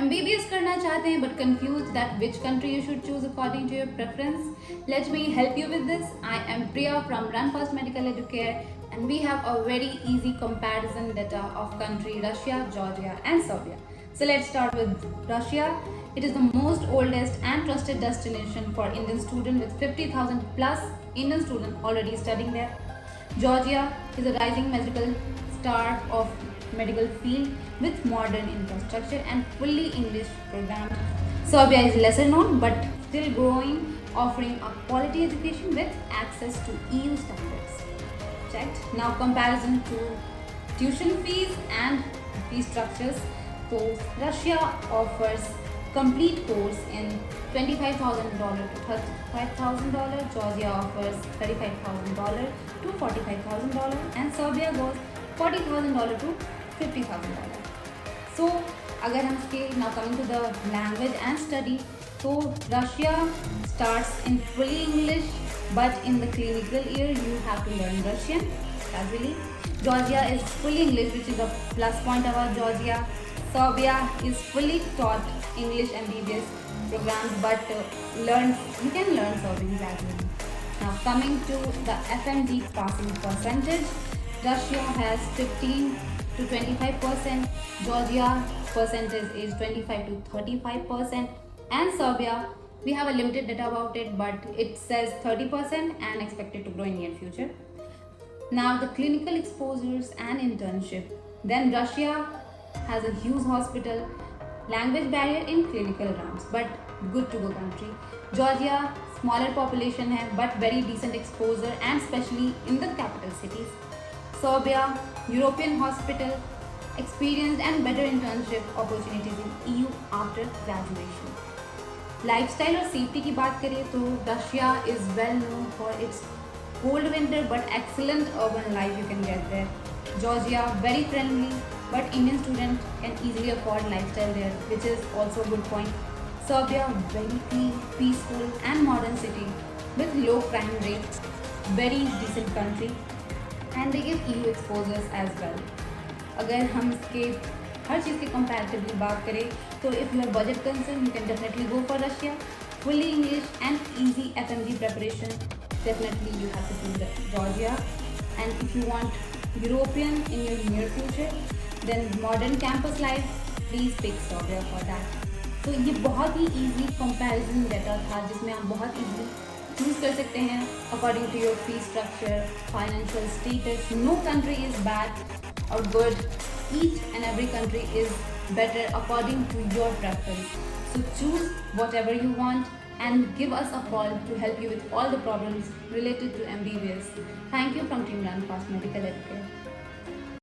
MBBS करना चाहते हैं but confused that which country you should choose according to your preference? Let me help you with this. I am Priya from Run Fast Medical Educare and we have a very easy comparison data of country Russia, Georgia and Serbia. So let's start with Russia. It is the most oldest and trusted destination for Indian students with 50,000 plus Indian students already studying there. Georgia is a rising medical star of medical field with modern infrastructure and fully English program. Serbia is lesser known but still growing, offering a quality education with access to EU standards. Checked. Now comparison to tuition fees and fee structures. So Russia offers complete course in $25,000 to $35,000. Georgia offers $35,000 to $45,000 and Serbia goes $40,000 to $50,000. So अगर हम इसके now coming to the language and study, so Russia starts in fully English but in the clinical year you have to learn Russian casually. Georgia is fully English, which is a plus point about Georgia. Serbia is fully taught English MBBS programs, but you can learn Serbian gradually. Now coming to the FMG passing percentage, Russia has 15 to 25%, Georgia percentage is 25 to 35%, and Serbia we have a limited data about it, but it says 30% and expected to grow in near future. Now the clinical exposures and internship. Then Russia has a huge hospital, language barrier in clinical rounds, but good to go country. Georgia, smaller population hai, but very decent exposure and especially in the capital cities. Serbia, European hospital, experienced and better internship opportunities in EU after graduation. Lifestyle और safety की बात करें तो Russia is well known for its cold winter but excellent urban life you can get there. Georgia very friendly but Indian students can easily afford lifestyle there, which is also a good point. Serbia very clean, peaceful and modern city with low crime rate, very decent country and they give EU exposures as well. अगर हम इसके हर चीज़ के comparatively बात करें तो if you are budget concerned you can definitely go for Russia. Fully English and easy FMG preparation, definitely you have to do Georgia. And if you want European in your near future, then modern campus life, please pick Serbia for that. तो ये बहुत ही easy comparison data था जिसमें आप बहुत easily choose कर सकते हैं according to your fee structure, financial status. No country is bad or good. Each and every country is better according to your preference. So choose whatever you want and give us a call to help you with all the problems related to MBBS. Thank you from Team Run Fast Medical Educare.